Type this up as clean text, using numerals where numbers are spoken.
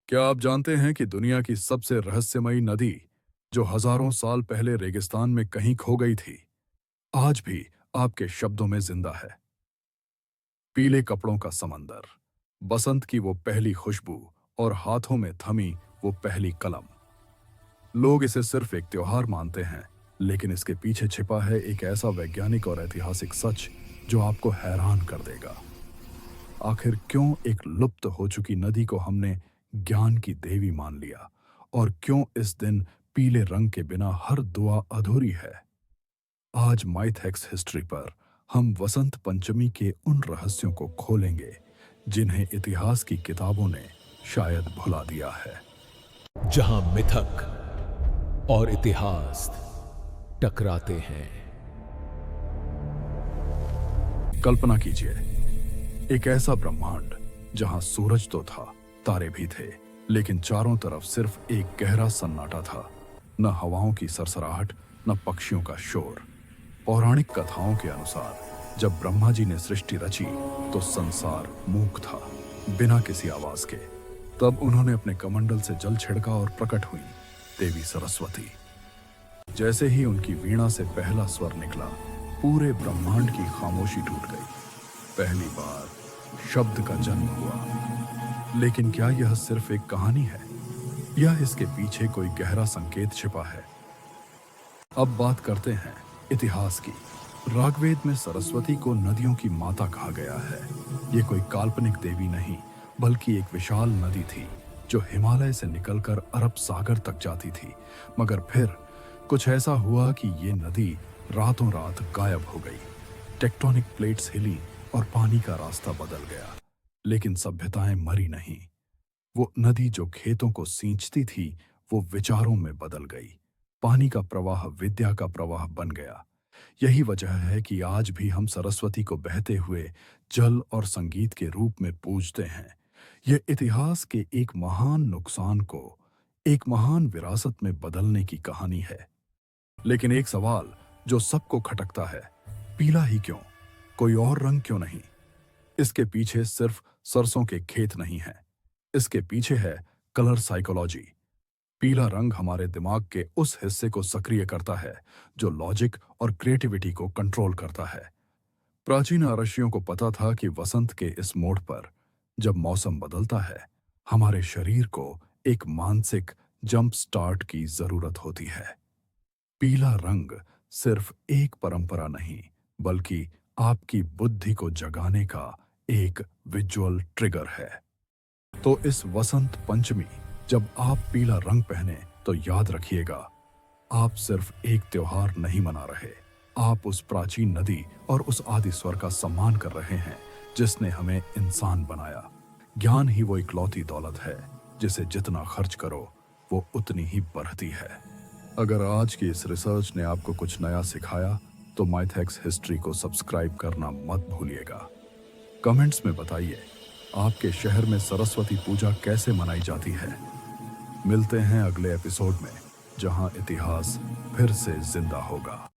क्या आप जानते हैं कि दुनिया की सबसे रहस्यमयी नदी, जो हजारों साल पहले रेगिस्तान में कहीं खो गई थी, आज भी आपके शब्दों में जिंदा है? पीले कपड़ों का समंदर, बसंत की वो पहली खुशबू और हाथों में थमी वो पहली कलम। लोग इसे सिर्फ एक त्योहार मानते हैं, लेकिन इसके पीछे छिपा है एक ऐसा वैज्ञानिक और ऐतिहासिक सच जो आपको हैरान कर देगा। आखिर क्यों एक लुप्त हो चुकी नदी को हमने ज्ञान की देवी मान लिया, और क्यों इस दिन पीले रंग के बिना हर दुआ अधूरी है? आज माइथेक्स हिस्ट्री पर हम वसंत पंचमी के उन रहस्यों को खोलेंगे जिन्हें इतिहास की किताबों ने शायद भुला दिया है। जहां मिथक और इतिहास टकराते हैं। कल्पना कीजिए, एक ऐसा ब्रह्मांड जहां सूरज तो था, तारे भी थे, लेकिन चारों तरफ सिर्फ एक गहरा सन्नाटा था। न हवाओं की सरसराहट, न पक्षियों का शोर। पौराणिक कथाओं के अनुसार जब ब्रह्मा जी ने सृष्टि रची तो संसार मूक था, बिना किसी आवाज के। तब उन्होंने अपने कमंडल से जल छिड़का और प्रकट हुई देवी सरस्वती। जैसे ही उनकी वीणा से पहला स्वर निकला, पूरे ब्रह्मांड की खामोशी टूट गई। पहली बार शब्द का जन्म हुआ। लेकिन क्या यह सिर्फ एक कहानी है, या इसके पीछे कोई गहरा संकेत छिपा है? अब बात करते हैं इतिहास की। ऋग्वेद में सरस्वती को नदियों की माता कहा गया है। ये कोई काल्पनिक देवी नहीं, बल्कि एक विशाल नदी थी जो हिमालय से निकलकर अरब सागर तक जाती थी। मगर फिर कुछ ऐसा हुआ कि ये नदी रातों रात गायब हो गई। टेक्टोनिक प्लेट्स हिली और पानी का रास्ता बदल गया। लेकिन सभ्यताएं मरी नहीं। वो नदी जो खेतों को सींचती थी, वो विचारों में बदल गई। पानी का प्रवाह विद्या का प्रवाह बन गया। यही वजह है कि आज भी हम सरस्वती को बहते हुए जल और संगीत के रूप में पूजते हैं। यह इतिहास के एक महान नुकसान को एक महान विरासत में बदलने की कहानी है। लेकिन एक सवाल जो सबको खटकता है, पीला ही क्यों? कोई और रंग क्यों नहीं? इसके पीछे सिर्फ सरसों के खेत नहीं है। इसके पीछे है कलर साइकोलॉजी। पीला रंग हमारे दिमाग के उस हिस्से को सक्रिय करता है जो लॉजिक और क्रिएटिविटी को कंट्रोल करता है। प्राचीन ऋषियों को पता था कि वसंत के इस मोड़ पर, जब मौसम बदलता है, हमारे शरीर को एक मानसिक जंप स्टार्ट की जरूरत होती है। पीला रंग सिर्फ एक परंपरा नहीं, बल्कि आपकी बुद्धि को जगाने का एक विजुअल ट्रिगर है। तो इस वसंत पंचमी जब आप पीला रंग पहने, तो याद रखिएगा, आप सिर्फ एक त्योहार नहीं मना रहे, आप उस प्राचीन नदी और उस आदि स्वर का सम्मान कर रहे हैं जिसने हमें इंसान बनाया। ज्ञान ही वो इकलौती दौलत है जिसे जितना खर्च करो वो उतनी ही बढ़ती है। अगर आज की इस रिसर्च ने आपको कुछ नया सिखाया, तो माइथेक्स हिस्ट्री को सब्सक्राइब करना मत भूलिएगा। कमेंट्स में बताइए, आपके शहर में सरस्वती पूजा कैसे मनाई जाती है? मिलते हैं अगले एपिसोड में, जहां इतिहास फिर से जिंदा होगा।